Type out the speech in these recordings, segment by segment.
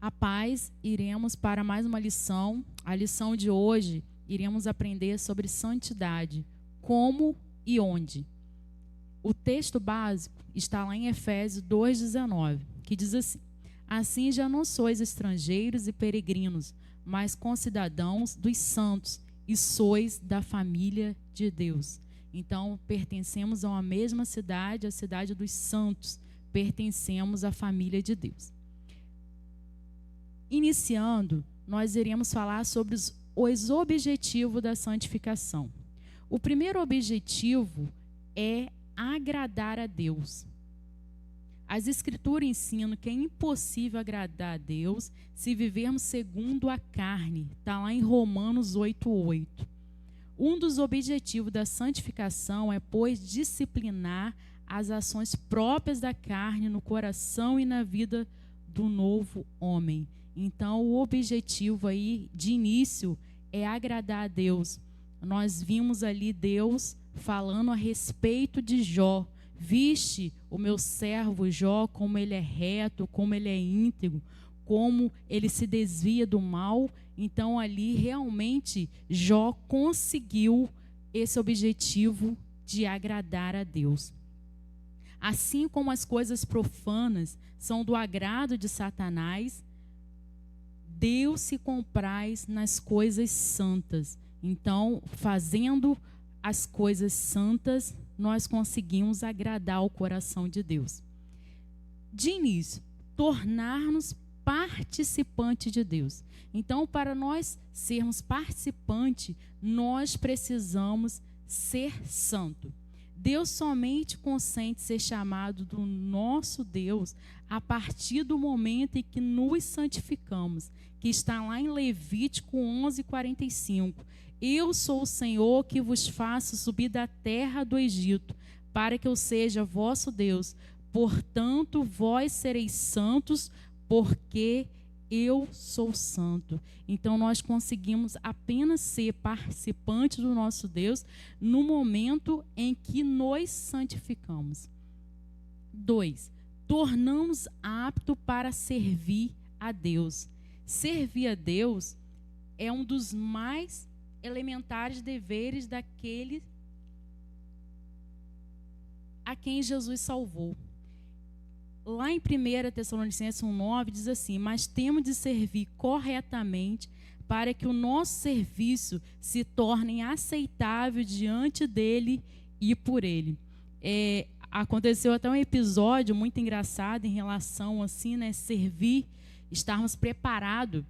A paz, iremos para mais uma lição. A lição de hoje, iremos aprender sobre santidade, como e onde. O texto básico está lá em Efésios 2,19, que diz assim: assim já não sois estrangeiros e peregrinos, mas concidadãos dos santos, e sois da família de Deus. Então, pertencemos a uma mesma cidade, a cidade dos santos, pertencemos à família de Deus. Iniciando, nós iremos falar sobre os objetivos da santificação. O primeiro objetivo é agradar a Deus. As Escrituras ensinam que é impossível agradar a Deus se vivermos segundo a carne. Está lá em Romanos 8:8. Um dos objetivos da santificação é, pois, disciplinar as ações próprias da carne no coração e na vida do novo homem. Então, o objetivo aí de início é agradar a Deus. Nós vimos ali Deus falando a respeito de Jó. Viste o meu servo Jó, como ele é reto, como ele é íntegro, como ele se desvia do mal. Então, ali realmente Jó conseguiu esse objetivo de agradar a Deus. Assim como as coisas profanas são do agrado de Satanás, Deus se compraz nas coisas santas. Então, fazendo as coisas santas, nós conseguimos agradar o coração de Deus. De início, tornar-nos participantes de Deus. Então, para nós sermos participantes, nós precisamos ser santo. Deus somente consente ser chamado do nosso Deus a partir do momento em que nos santificamos, que está lá em Levítico 11:45. Eu sou o Senhor que vos faço subir da terra do Egito, para que eu seja vosso Deus. Portanto, vós sereis santos, porque eu sou santo. Então, nós conseguimos apenas ser participantes do nosso Deus no momento em que nos santificamos. 2. Tornamos apto para servir a Deus. Servir a Deus é um dos mais elementares deveres daquele a quem Jesus salvou. Lá em 1 Tessalonicenses 1:9 diz assim: mas temos de servir corretamente para que o nosso serviço se torne aceitável diante dele e por ele. Aconteceu até um episódio muito engraçado em relação assim, né, servir, estarmos preparados.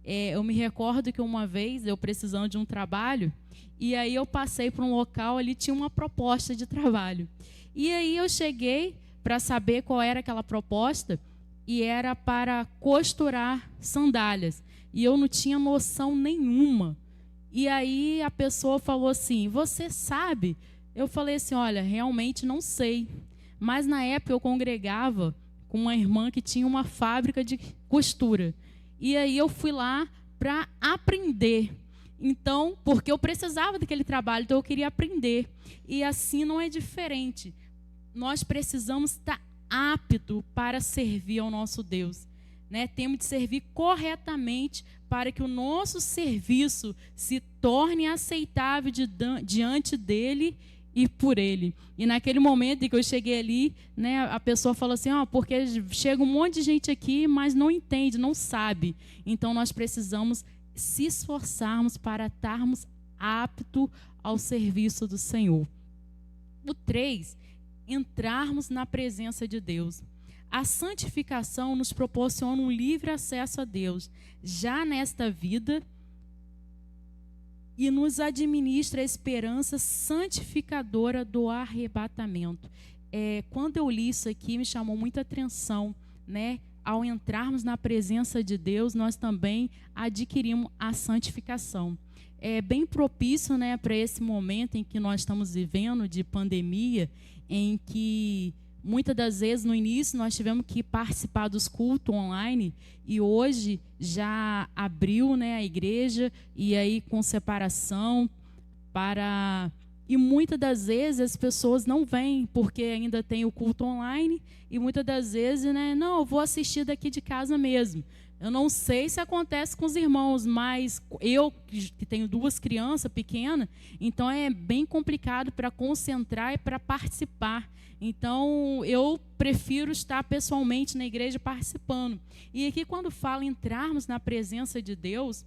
Eu me recordo que uma vez eu precisando de um trabalho, e aí eu passei por um local, ali tinha uma proposta de trabalho. E aí eu cheguei para saber qual era aquela proposta, e era para costurar sandálias. E eu não tinha noção nenhuma. E aí a pessoa falou assim: você sabe? Eu falei assim: olha, realmente não sei. Mas na época eu congregava com uma irmã que tinha uma fábrica de costura. E aí eu fui lá para aprender. Então, porque eu precisava daquele trabalho, então eu queria aprender. E assim não é diferente. Nós precisamos estar apto para servir ao nosso Deus, né? Temos de servir corretamente para que o nosso serviço se torne aceitável diante dele e por ele. E naquele momento em que eu cheguei ali, né, a pessoa falou assim: porque chega um monte de gente aqui, mas não entende, não sabe. Então nós precisamos se esforçarmos para estarmos aptos ao serviço do Senhor. O 3, entrarmos na presença de Deus. A santificação nos proporciona um livre acesso a Deus, já nesta vida, e nos administra a esperança santificadora do arrebatamento. Quando eu li isso aqui, me chamou muita atenção, né? Ao entrarmos na presença de Deus, nós também adquirimos a santificação. É bem propício, né, para esse momento em que nós estamos vivendo de pandemia, em que muitas das vezes no início nós tivemos que participar dos cultos online, e hoje já abriu, né, a igreja, e aí com separação para E muitas das vezes as pessoas não vêm porque ainda tem o culto online, e muitas das vezes, né, não, eu vou assistir daqui de casa mesmo. Eu não sei se acontece com os irmãos, mas eu, que tenho 2 crianças pequenas, então é bem complicado para concentrar e para participar. Então, eu prefiro estar pessoalmente na igreja participando. E aqui, quando falo entrarmos na presença de Deus,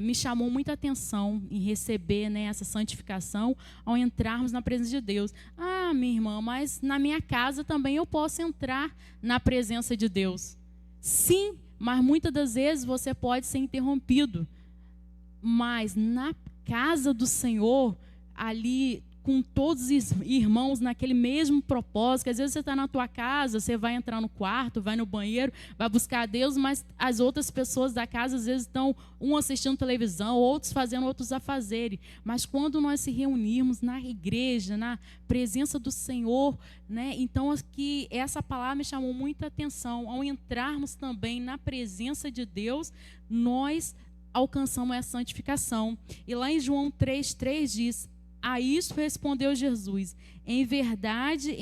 me chamou muita atenção em receber, né, essa santificação ao entrarmos na presença de Deus. Ah, minha irmã, mas na minha casa também eu posso entrar na presença de Deus. Sim, mas muitas das vezes você pode ser interrompido. Mas na casa do Senhor, ali com todos os irmãos naquele mesmo propósito, que às vezes você está na tua casa, você vai entrar no quarto, vai no banheiro, vai buscar a Deus, mas as outras pessoas da casa às vezes estão um assistindo televisão, outros fazendo outros afazeres. Mas quando nós se reunirmos na igreja, na presença do Senhor, né, então aqui essa palavra me chamou muita atenção. Ao entrarmos também na presença de Deus, nós alcançamos essa santificação. E lá em João 3,3 diz: a isso respondeu Jesus: em verdade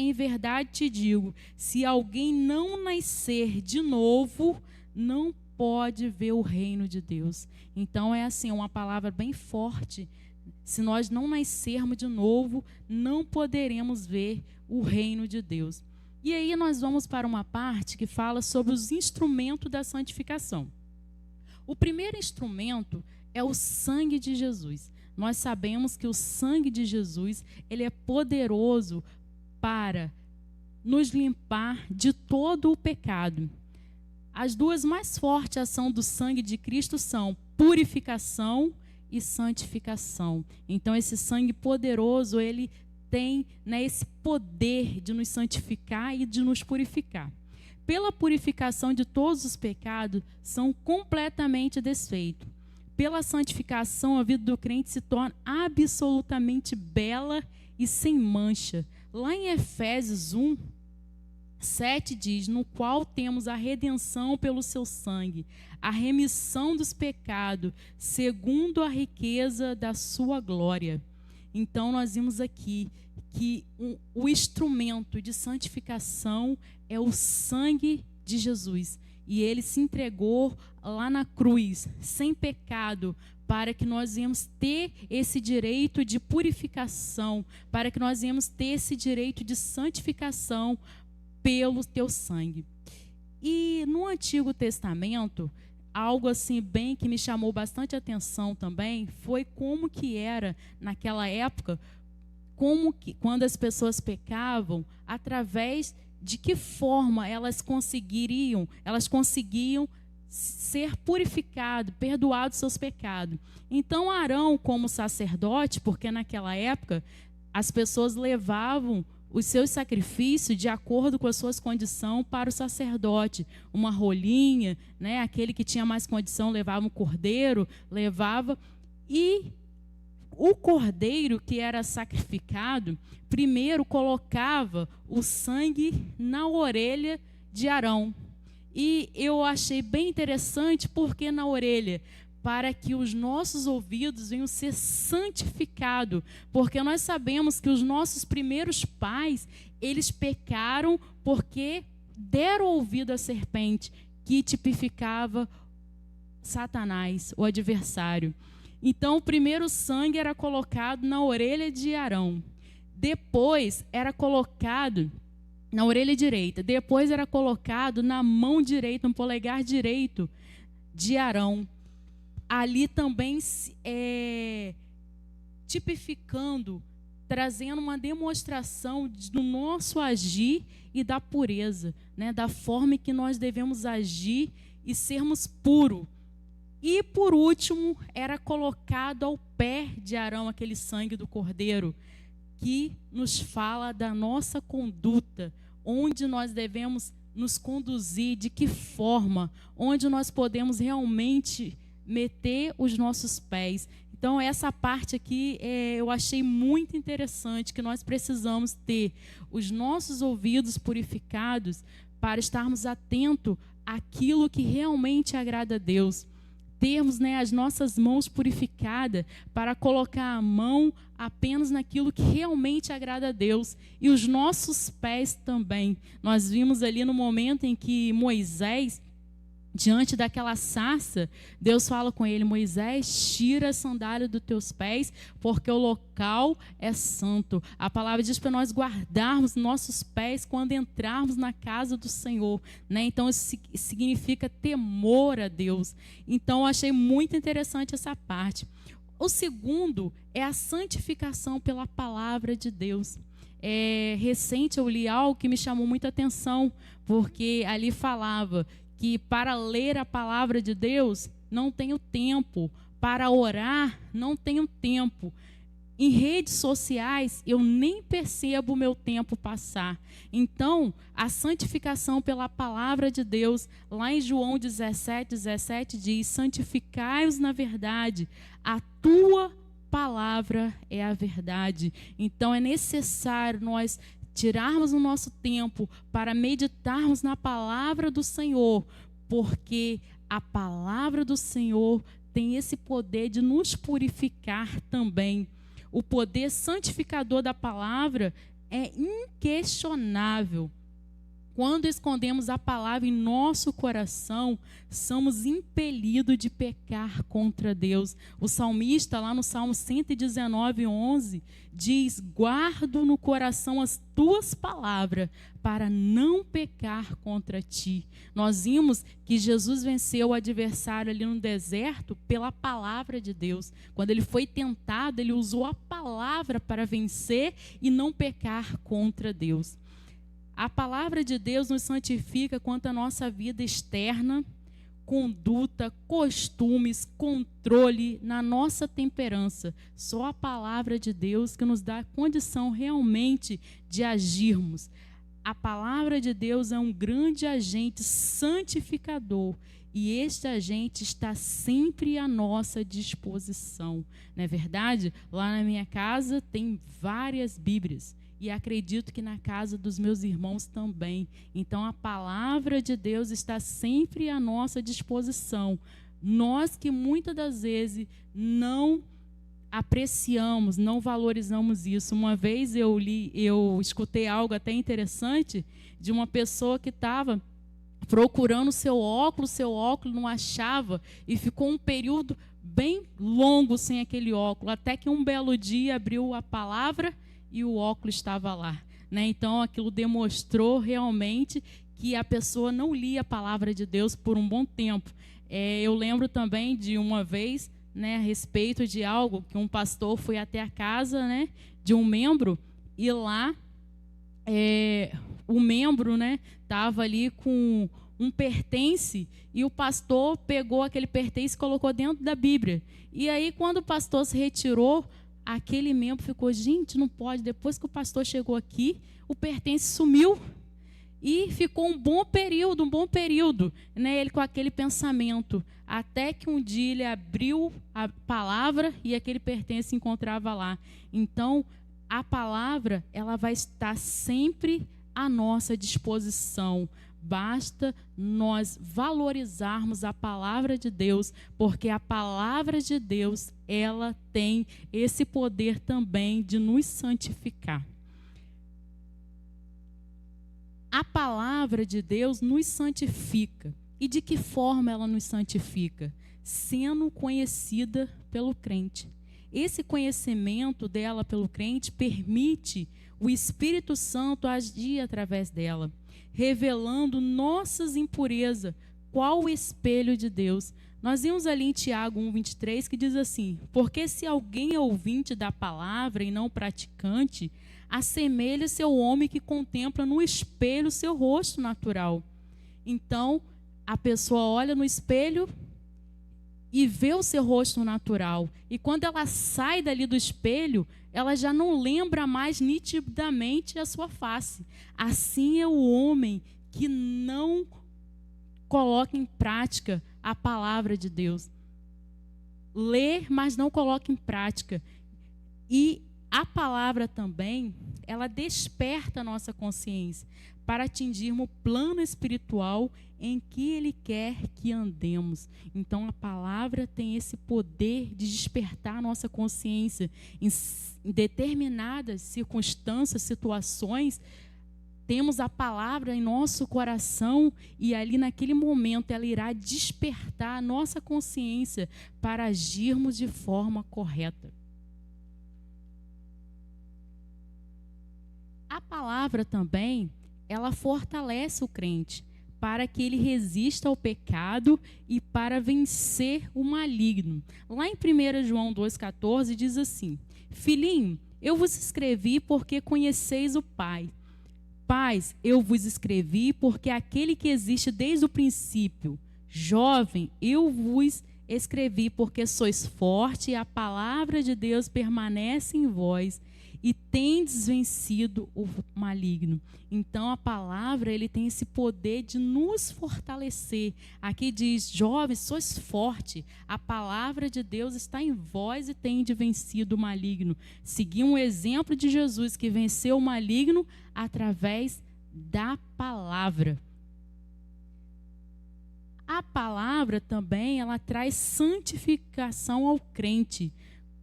te digo, se alguém não nascer de novo, não pode ver o reino de Deus. Então é assim, uma palavra bem forte. Se nós não nascermos de novo, não poderemos ver o reino de Deus. E aí nós vamos para uma parte que fala sobre os instrumentos da santificação. O primeiro instrumento é o sangue de Jesus. Nós sabemos que o sangue de Jesus, ele é poderoso para nos limpar de todo o pecado. As 2 mais fortes ações do sangue de Cristo são purificação e santificação. Então, esse sangue poderoso, ele tem, né, esse poder de nos santificar e de nos purificar. Pela purificação de todos os pecados, são completamente desfeitos. Pela santificação, a vida do crente se torna absolutamente bela e sem mancha. Lá em Efésios 1:7 diz: no qual temos a redenção pelo seu sangue, a remissão dos pecados, segundo a riqueza da sua glória. Então, nós vimos aqui que o instrumento de santificação é o sangue de Jesus. E ele se entregou lá na cruz, sem pecado, para que nós íamos ter esse direito de purificação, para que nós íamos ter esse direito de santificação pelo teu sangue. E no Antigo Testamento, algo assim bem que me chamou bastante atenção também, foi como que era naquela época, como que quando as pessoas pecavam, através de que forma elas conseguiam ser purificado, perdoado seus pecados. Então Arão, como sacerdote, porque naquela época as pessoas levavam os seus sacrifícios de acordo com as suas condições para o sacerdote. Uma rolinha, né? Aquele que tinha mais condição levava um cordeiro, e o cordeiro que era sacrificado, primeiro colocava o sangue na orelha de Arão. E eu achei bem interessante, porque na orelha, para que os nossos ouvidos venham ser santificados, porque nós sabemos que os nossos primeiros pais, eles pecaram porque deram ouvido à serpente, que tipificava Satanás, o adversário. Então, o primeiro sangue era colocado na orelha de Arão. Depois era colocado na orelha direita. Depois era colocado na mão direita, no polegar direito de Arão. Ali também tipificando, trazendo uma demonstração do nosso agir e da pureza, né? Da forma que nós devemos agir e sermos puros. E, por último, era colocado ao pé de Arão aquele sangue do cordeiro, que nos fala da nossa conduta, onde nós devemos nos conduzir, de que forma, onde nós podemos realmente meter os nossos pés. Então, essa parte aqui eu achei muito interessante, que nós precisamos ter os nossos ouvidos purificados para estarmos atentos àquilo que realmente agrada a Deus. termos, né, as nossas mãos purificadas, para colocar a mão apenas naquilo que realmente agrada a Deus, e os nossos pés também. Nós vimos ali no momento em que Moisés, diante daquela sarça, Deus fala com ele: Moisés, tira a sandália dos teus pés, porque o local é santo. A palavra diz para nós guardarmos nossos pés quando entrarmos na casa do Senhor, né? Então isso significa temor a Deus. Então eu achei muito interessante essa parte. O segundo é a santificação pela palavra de Deus. Recente eu li algo que me chamou muita atenção, porque ali falava que para ler a palavra de Deus não tenho tempo, para orar não tenho tempo. Em redes sociais eu nem percebo o meu tempo passar. Então, a santificação pela palavra de Deus, lá em João 17:17 diz: santificai-os na verdade, a tua palavra é a verdade. Então é necessário nós tirarmos o nosso tempo para meditarmos na palavra do Senhor, porque a palavra do Senhor tem esse poder de nos purificar também. O poder santificador da palavra é inquestionável. Quando escondemos a palavra em nosso coração, somos impelidos de pecar contra Deus. O salmista, lá no Salmo 119:11, diz: guardo no coração as tuas palavras, para não pecar contra ti. Nós vimos que Jesus venceu o adversário ali no deserto pela palavra de Deus. Quando ele foi tentado, ele usou a palavra para vencer e não pecar contra Deus. A palavra de Deus nos santifica quanto à nossa vida externa, conduta, costumes, controle, na nossa temperança. Só a palavra de Deus que nos dá condição realmente de agirmos. A palavra de Deus é um grande agente santificador, e este agente está sempre à nossa disposição. Não é verdade? Lá na minha casa tem várias Bíblias. E acredito que na casa dos meus irmãos também. Então a palavra de Deus está sempre à nossa disposição. Nós que muitas das vezes não apreciamos, não valorizamos isso. Uma vez eu escutei algo até interessante de uma pessoa que estava procurando seu óculos não achava, e ficou um período bem longo sem aquele óculos, até que um belo dia abriu a palavra e o óculos estava lá, né? Então aquilo demonstrou realmente que a pessoa não lia a palavra de Deus por um bom tempo. Eu lembro também de uma vez, né, a respeito de algo que um pastor foi até a casa, né, de um membro, e lá o membro, né, estava ali com um pertence, e o pastor pegou aquele pertence e colocou dentro da Bíblia. E aí quando o pastor se retirou, aquele membro ficou: gente, não pode. Depois que o pastor chegou aqui, o pertence sumiu. E ficou um bom período, né, ele com aquele pensamento. Até que um dia ele abriu a palavra e aquele pertence se encontrava lá. Então, a palavra, ela vai estar sempre à nossa disposição. Basta nós valorizarmos a palavra de Deus, porque a palavra de Deus, ela tem esse poder também de nos santificar. A palavra de Deus nos santifica. E de que forma ela nos santifica? Sendo conhecida pelo crente. Esse conhecimento dela pelo crente permite o Espírito Santo agir através dela, revelando nossas impurezas. Qual o espelho de Deus? Nós vimos ali em Tiago 1:23 que diz assim: porque se alguém é ouvinte da palavra e não praticante, assemelha-se ao homem que contempla no espelho o seu rosto natural. Então, a pessoa olha no espelho e vê o seu rosto natural. E quando ela sai dali do espelho, ela já não lembra mais nitidamente a sua face. Assim é o homem que não coloca em prática a palavra de Deus. Lê, mas não coloca em prática. E a palavra também, ela desperta a nossa consciência para atingirmos o plano espiritual em que Ele quer que andemos. Então, a palavra tem esse poder de despertar a nossa consciência em determinadas circunstâncias, situações. Temos a palavra em nosso coração e ali naquele momento ela irá despertar a nossa consciência para agirmos de forma correta. A palavra também, ela fortalece o crente para que ele resista ao pecado e para vencer o maligno. Lá em 1 João 2,14 diz assim: Filhinho, eu vos escrevi porque conheceis o Pai. Pais, eu vos escrevi porque aquele que existe desde o princípio. Jovem, eu vos escrevi porque sois forte e a palavra de Deus permanece em vós e tendes vencido o maligno. Então a palavra, ele tem esse poder de nos fortalecer. Aqui diz: jovens, sois forte, a palavra de Deus está em vós e tendes vencido o maligno. Seguir um exemplo de Jesus que venceu o maligno através da palavra. A palavra também, ela traz santificação ao crente,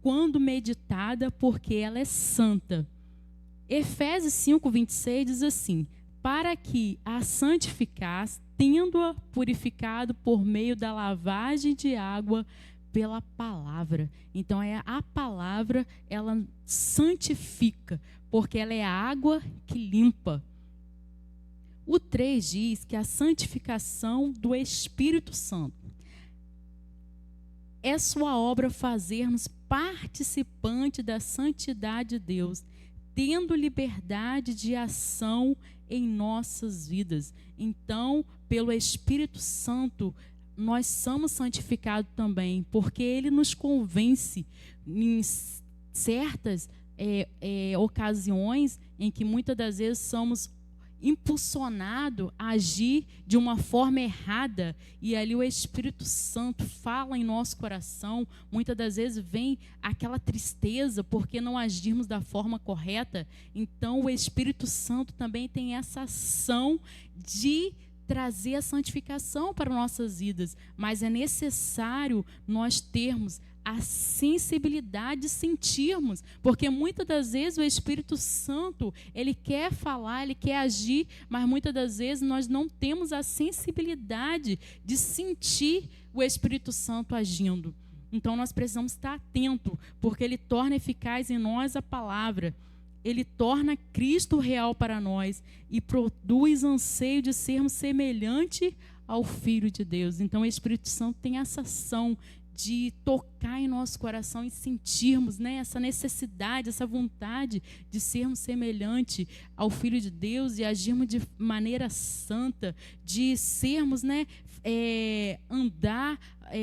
quando meditada, porque ela é santa. Efésios 5:26 diz assim: para que a santificasse, tendo-a purificado por meio da lavagem de água pela palavra. Então a palavra, ela santifica, porque ela é a água que limpa. O 3 diz que a santificação do Espírito Santo é sua obra fazer-nos participantes da santidade de Deus, tendo liberdade de ação em nossas vidas. Então, pelo Espírito Santo, nós somos santificados também, porque ele nos convence em certas ocasiões em que muitas das vezes somos impulsionado a agir de uma forma errada, e ali o Espírito Santo fala em nosso coração. Muitas das vezes vem aquela tristeza porque não agirmos da forma correta. Então o Espírito Santo também tem essa ação de trazer a santificação para nossas vidas, mas é necessário nós termos a sensibilidade de sentirmos, porque muitas das vezes o Espírito Santo, ele quer falar, ele quer agir, mas muitas das vezes nós não temos a sensibilidade de sentir o Espírito Santo agindo. Então nós precisamos estar atentos, porque ele torna eficaz em nós a palavra, ele torna Cristo real para nós e produz anseio de sermos semelhante ao Filho de Deus. Então o Espírito Santo tem essa ação de tocar em nosso coração e sentirmos, né, essa necessidade, essa vontade de sermos semelhante ao Filho de Deus e agirmos de maneira santa, de sermos, né, andar,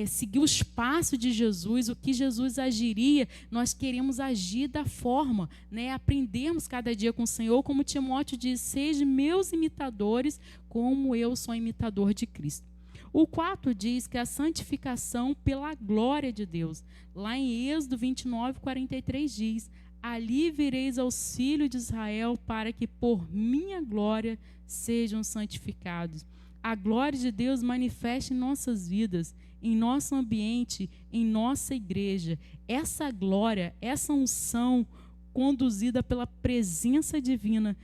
seguir os passos de Jesus, o que Jesus agiria. Nós queremos agir da forma, né, aprendermos cada dia com o Senhor, como Timóteo diz: sejam meus imitadores, como eu sou imitador de Cristo. O 4 diz que a santificação pela glória de Deus. Lá em Êxodo 29:43 diz: ali vereis aos filhos de Israel, para que por minha glória sejam santificados. A glória de Deus manifesta em nossas vidas, em nosso ambiente, em nossa igreja. Essa glória, essa unção conduzida pela presença divina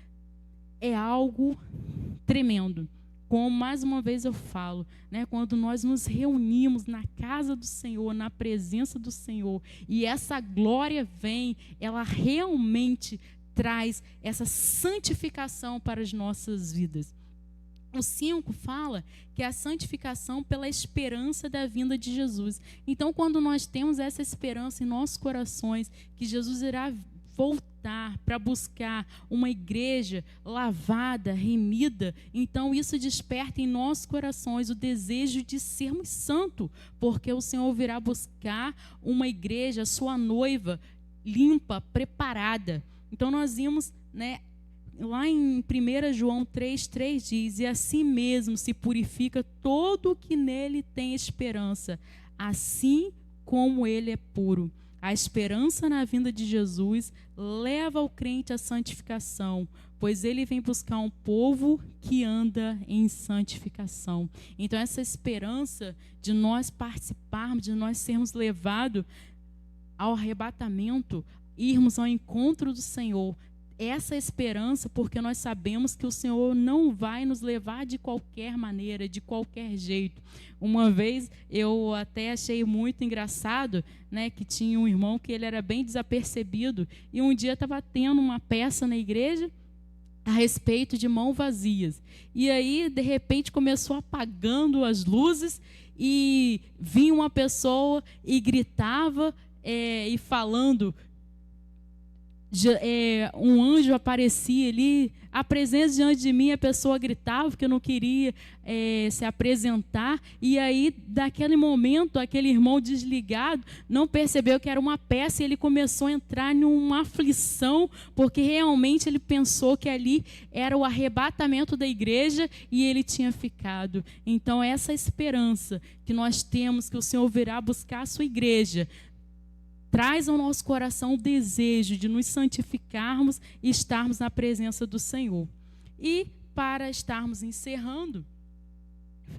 é algo tremendo. Como mais uma vez eu falo, né, quando nós nos reunimos na casa do Senhor, na presença do Senhor, e essa glória vem, ela realmente traz essa santificação para as nossas vidas. O 5 fala que é a santificação pela esperança da vinda de Jesus. Então, quando nós temos essa esperança em nossos corações, que Jesus irá voltar para buscar uma igreja lavada, remida, então isso desperta em nossos corações o desejo de sermos santos, porque o Senhor virá buscar uma igreja, sua noiva, limpa, preparada. Então nós vimos, né, lá em 1 João 3:3 diz: e assim mesmo se purifica todo o que nele tem esperança, assim como ele é puro. A esperança na vinda de Jesus leva o crente à santificação, pois ele vem buscar um povo que anda em santificação. Então, essa esperança de nós participarmos, de nós sermos levados ao arrebatamento, irmos ao encontro do Senhor, essa esperança, porque nós sabemos que o Senhor não vai nos levar de qualquer maneira, de qualquer jeito. Uma vez eu até achei muito engraçado, né, que tinha um irmão que ele era bem desapercebido, e um dia estava tendo uma peça na igreja a respeito de mãos vazias. E aí, de repente, começou apagando as luzes e vinha uma pessoa e gritava e falando. Um anjo aparecia ali, a presença diante de mim, a pessoa gritava porque eu não queria se apresentar, e aí, daquele momento, aquele irmão desligado não percebeu que era uma peça, e ele começou a entrar numa aflição, porque realmente ele pensou que ali era o arrebatamento da igreja, e ele tinha ficado. Então, essa esperança que nós temos, que o Senhor virá buscar a sua igreja, traz ao nosso coração o desejo de nos santificarmos e estarmos na presença do Senhor. E, para estarmos encerrando,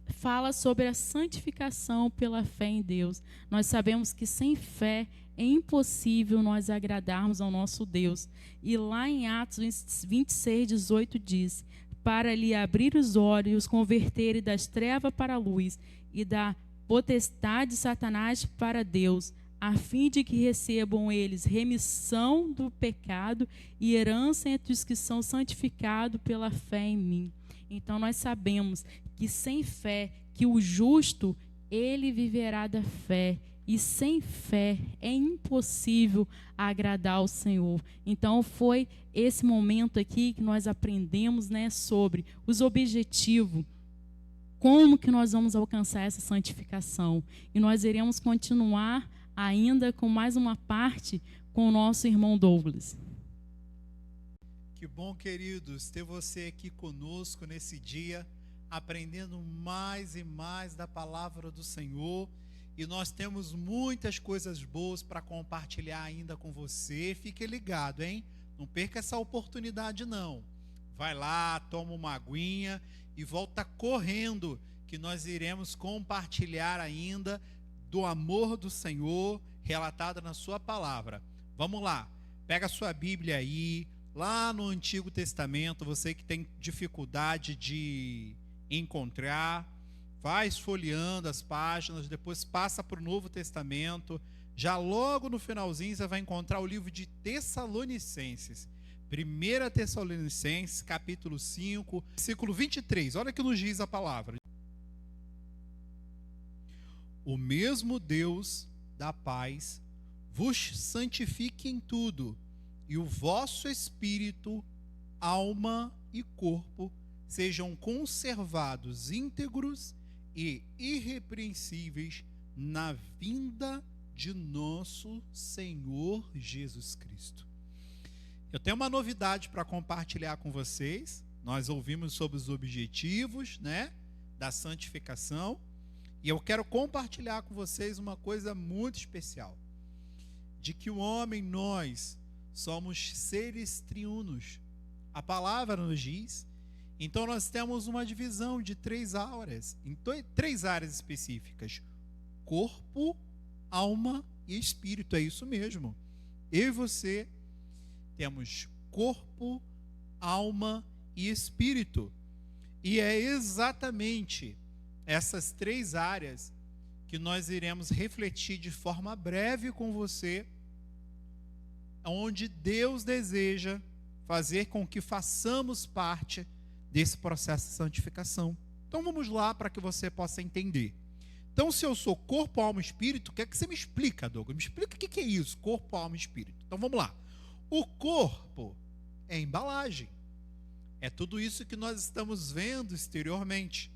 fala sobre a santificação pela fé em Deus. Nós sabemos que sem fé é impossível nós agradarmos ao nosso Deus. E lá em Atos 26, 18 diz: para lhe abrir os olhos e os converterem das trevas para a luz e da potestade de Satanás para Deus, a fim de que recebam eles remissão do pecado e herança entre os que são santificados pela fé em mim. Então, nós sabemos que sem fé, que o justo, ele viverá da fé. E sem fé é impossível agradar ao Senhor. Então, foi esse momento aqui que nós aprendemos, né, sobre os objetivos. Como que nós vamos alcançar essa santificação? E nós iremos continuar ainda com mais uma parte com o nosso irmão Douglas. Que bom, queridos, ter você aqui conosco nesse dia, aprendendo mais e mais da palavra do Senhor. E nós temos muitas coisas boas para compartilhar ainda com você. Fique ligado, hein? Não perca essa oportunidade, não. Vai lá, toma uma aguinha e volta correndo, que nós iremos compartilhar ainda do amor do Senhor relatado na sua palavra. Vamos lá, pega a sua Bíblia aí, lá no Antigo Testamento, você que tem dificuldade de encontrar, vai esfolheando as páginas, depois passa para o Novo Testamento, já logo no finalzinho você vai encontrar o livro de Tessalonicenses. 1 Tessalonicenses, capítulo 5, versículo 23, olha o que nos diz a palavra. O mesmo Deus da paz vos santifique em tudo, e o vosso espírito, alma e corpo sejam conservados íntegros e irrepreensíveis na vinda de nosso Senhor Jesus Cristo. Eu tenho uma novidade para compartilhar com vocês. Nós ouvimos sobre os objetivos, né, da santificação. E eu quero compartilhar com vocês uma coisa muito especial. De que o homem, nós, somos seres triunos. A palavra nos diz. Então nós temos uma divisão de 3 áreas, em 3 áreas específicas. Corpo, alma e espírito, é isso mesmo. Eu e você temos corpo, alma e espírito. E é exatamente essas 3 áreas que nós iremos refletir de forma breve com você, onde Deus deseja fazer com que façamos parte desse processo de santificação. Então vamos lá para que você possa entender. Então, se eu sou corpo, alma e espírito, o que é que você me explica, Douglas? Me explica o que é isso, corpo, alma e espírito. Então vamos lá. O corpo é embalagem. É tudo isso que nós estamos vendo exteriormente.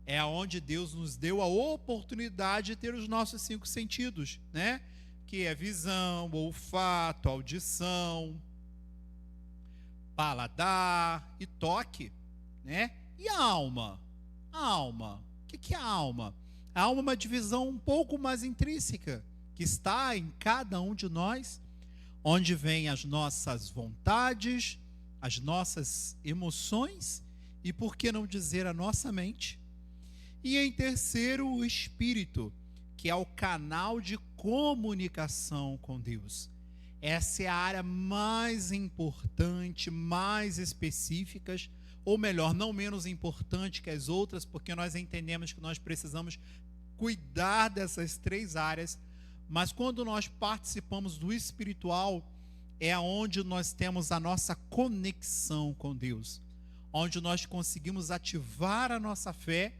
É onde Deus nos deu a oportunidade de ter os nossos 5 sentidos, né? Que é visão, olfato, audição, paladar e toque, né? E a alma? A alma, o que é a alma? A alma é uma divisão um pouco mais intrínseca, que está em cada um de nós, onde vêm as nossas vontades, as nossas emoções e, por que não dizer, a nossa mente. E em terceiro, o Espírito, que é o canal de comunicação com Deus. Essa é a área mais importante, mais específica, ou melhor, não menos importante que as outras, porque nós entendemos que nós precisamos cuidar dessas três áreas, mas quando nós participamos do espiritual, é onde nós temos a nossa conexão com Deus, onde nós conseguimos ativar a nossa fé,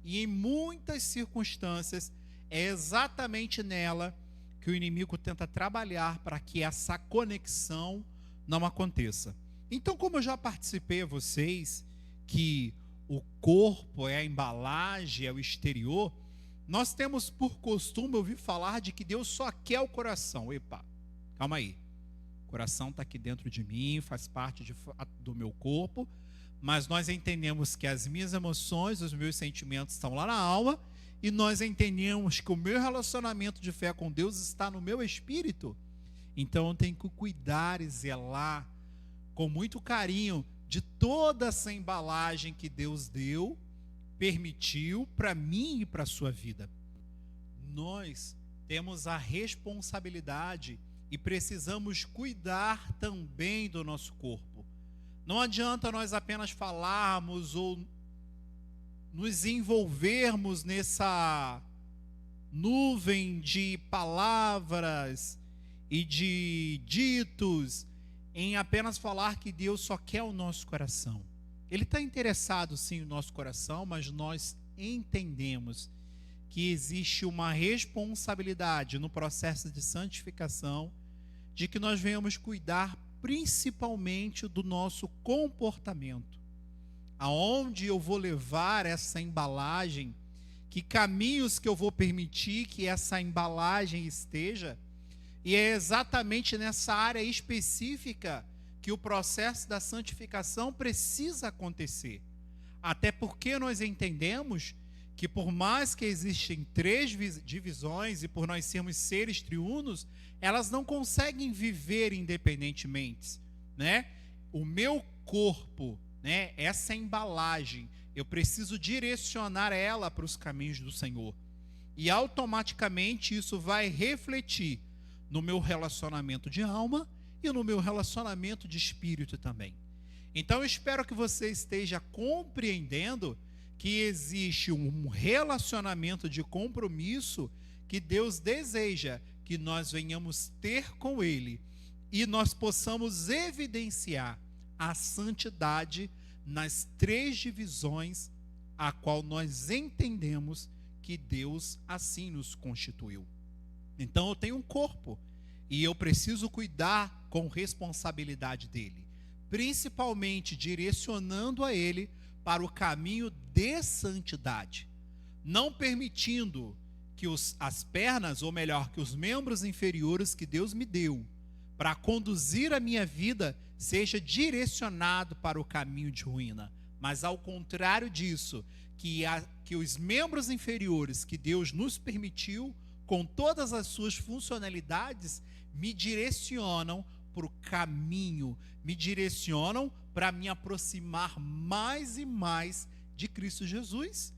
e em muitas circunstâncias é exatamente nela que o inimigo tenta trabalhar para que essa conexão não aconteça. Então, como eu já participei a vocês que o corpo é a embalagem, é o exterior, nós temos por costume ouvir falar de que Deus só quer o coração. Epa, calma aí. O coração está aqui dentro de mim, faz parte do meu corpo, mas nós entendemos que as minhas emoções, os meus sentimentos estão lá na alma, e nós entendemos que o meu relacionamento de fé com Deus está no meu espírito. Então eu tenho que cuidar e zelar com muito carinho de toda essa embalagem que Deus deu, permitiu para mim e para a sua vida. Nós temos a responsabilidade e precisamos cuidar também do nosso corpo. Não adianta nós apenas falarmos ou nos envolvermos nessa nuvem de palavras e de ditos em apenas falar que Deus só quer o nosso coração. Ele está interessado sim no nosso coração, mas nós entendemos que existe uma responsabilidade no processo de santificação, de que nós venhamos cuidar principalmente do nosso comportamento. Aonde eu vou levar essa embalagem, que caminhos que eu vou permitir que essa embalagem esteja, e é exatamente nessa área específica que o processo da santificação precisa acontecer. Até porque nós entendemos que, por mais que existem três divisões e por nós sermos seres triunos, elas não conseguem viver independentemente, né? O meu corpo, né, essa embalagem, eu preciso direcionar ela para os caminhos do Senhor. E automaticamente isso vai refletir no meu relacionamento de alma e no meu relacionamento de espírito também. Então eu espero que você esteja compreendendo que existe um relacionamento de compromisso que Deus deseja que nós venhamos ter com Ele e nós possamos evidenciar a santidade nas três divisões a qual nós entendemos que Deus assim nos constituiu. Então eu tenho um corpo e eu preciso cuidar com responsabilidade dele, principalmente direcionando a ele para o caminho de santidade, não permitindo que as pernas, ou melhor, que os membros inferiores que Deus me deu para conduzir a minha vida seja direcionado para o caminho de ruína, mas ao contrário disso, que os membros inferiores que Deus nos permitiu, com todas as suas funcionalidades, me direcionam para o caminho, me direcionam para me aproximar mais e mais de Cristo Jesus.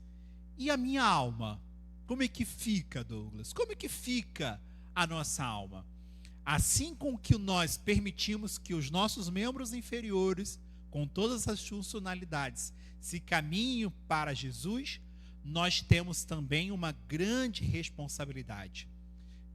E a minha alma, como é que fica, Douglas? Como é que fica a nossa alma? Assim com que nós permitimos que os nossos membros inferiores, com todas as funcionalidades, se caminhem para Jesus, nós temos também uma grande responsabilidade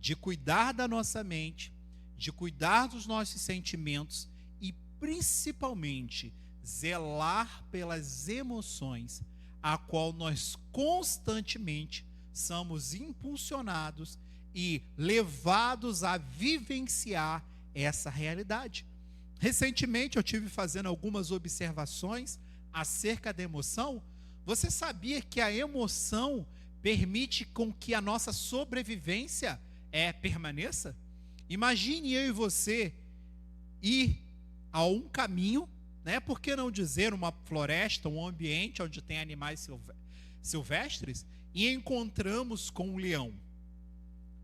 de cuidar da nossa mente, de cuidar dos nossos sentimentos e, principalmente, zelar pelas emoções, a qual nós constantemente somos impulsionados e levados a vivenciar essa realidade. Recentemente eu tive fazendo algumas observações acerca da emoção. Você sabia que a emoção permite com que a nossa sobrevivência permaneça? Imagine eu e você ir a um caminho, né? Por que não dizer uma floresta, um ambiente onde tem animais silvestres, e encontramos com um leão.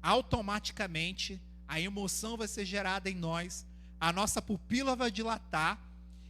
automaticamente a emoção vai ser gerada em nós, a nossa pupila vai dilatar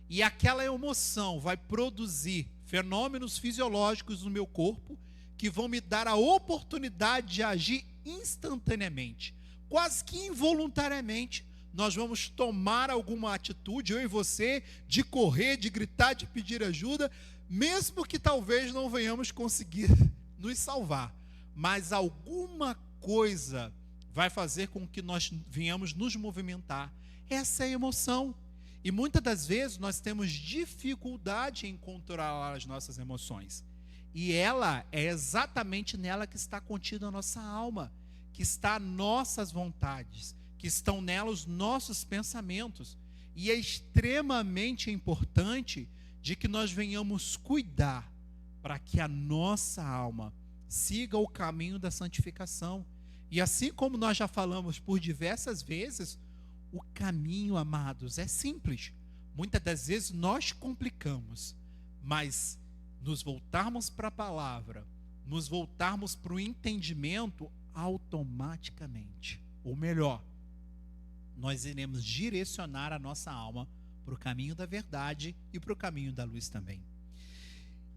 e aquela emoção vai produzir fenômenos fisiológicos no meu corpo que vão me dar a oportunidade de agir instantaneamente. Quase que involuntariamente, nós vamos tomar alguma atitude, eu e você, de correr, de gritar, de pedir ajuda, mesmo que talvez não venhamos conseguir nos salvar. Mas alguma coisa vai fazer com que nós venhamos nos movimentar. Essa é a emoção. E muitas das vezes nós temos dificuldade em controlar as nossas emoções. E ela é exatamente nela que está contida a nossa alma, que está nossas vontades, que estão nela os nossos pensamentos. E é extremamente importante de que nós venhamos cuidar para que a nossa alma siga o caminho da santificação. E assim como nós já falamos por diversas vezes, o caminho, amados, é simples. Muitas das vezes nós complicamos, mas nos voltarmos para a palavra, nos voltarmos para o entendimento, automaticamente, ou melhor, nós iremos direcionar a nossa alma para o caminho da verdade e para o caminho da luz também.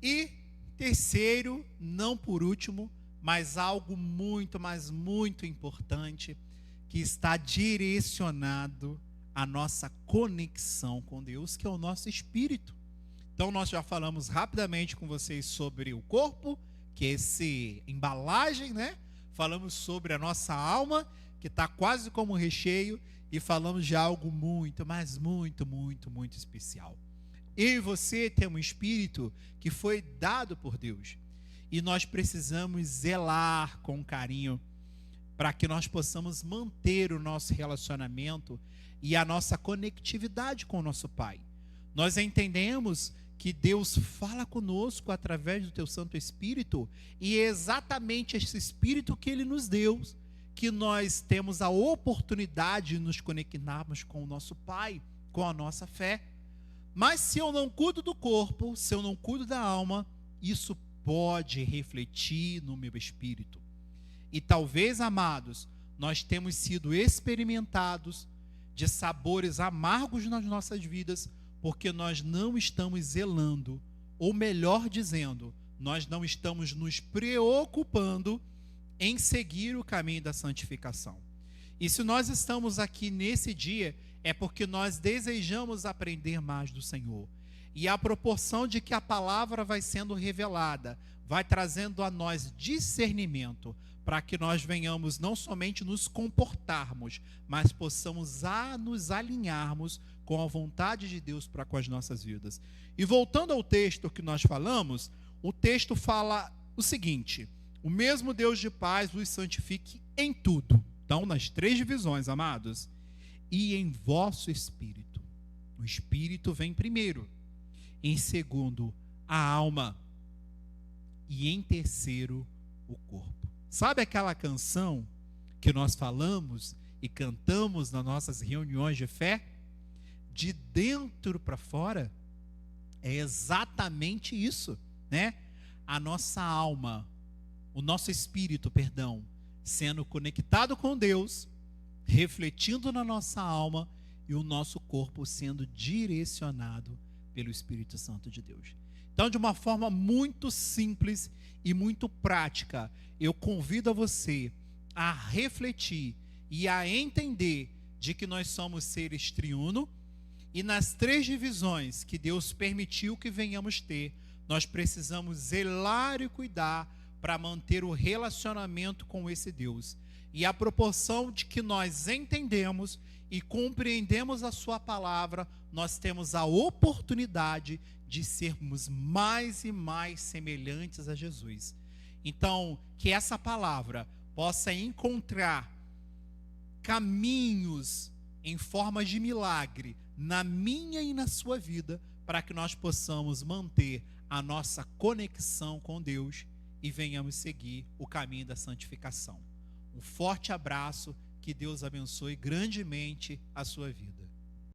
E terceiro, não por último, mas algo muito, mas muito importante, que está direcionado à nossa conexão com Deus, que é o nosso espírito. Então nós já falamos rapidamente com vocês sobre o corpo, que é essa embalagem, né? Falamos sobre a nossa alma, que está quase como um recheio, e falamos de algo muito, mas muito, muito, muito especial. Eu e você temos um espírito que foi dado por Deus, e nós precisamos zelar com carinho para que nós possamos manter o nosso relacionamento e a nossa conectividade com o nosso Pai. Nós entendemos que Deus fala conosco através do teu Santo Espírito, e é exatamente esse Espírito que Ele nos deu, que nós temos a oportunidade de nos conectarmos com o nosso Pai, com a nossa fé. Mas se eu não cuido do corpo, se eu não cuido da alma, isso pode refletir no meu espírito. E talvez, amados, nós temos sido experimentados de sabores amargos nas nossas vidas, porque nós não estamos zelando, ou melhor dizendo, nós não estamos nos preocupando em seguir o caminho da santificação. E se nós estamos aqui nesse dia, é porque nós desejamos aprender mais do Senhor. E à proporção de que a palavra vai sendo revelada, vai trazendo a nós discernimento, para que nós venhamos não somente nos comportarmos, mas possamos nos alinharmos com a vontade de Deus para com as nossas vidas. E voltando ao texto que nós falamos, o texto fala o seguinte: o mesmo Deus de paz vos santifique em tudo. Então, nas três divisões, amados, e em vosso espírito. O espírito vem primeiro, em segundo, a alma, e em terceiro, o corpo. Sabe aquela canção que nós falamos e cantamos nas nossas reuniões de fé? De dentro para fora, é exatamente isso, né? A nossa alma, o nosso espírito, perdão, sendo conectado com Deus, refletindo na nossa alma, e o nosso corpo sendo direcionado pelo Espírito Santo de Deus. Então, de uma forma muito simples e muito prática, eu convido a você a refletir e a entender de que nós somos seres triuno, e nas três divisões que Deus permitiu que venhamos ter, nós precisamos zelar e cuidar para manter o relacionamento com esse Deus. E à proporção de que nós entendemos e compreendemos a sua palavra, nós temos a oportunidade de sermos mais e mais semelhantes a Jesus. Então, que essa palavra possa encontrar caminhos em forma de milagre na minha e na sua vida, para que nós possamos manter a nossa conexão com Deus e venhamos seguir o caminho da santificação. Um forte abraço, que Deus abençoe grandemente a sua vida.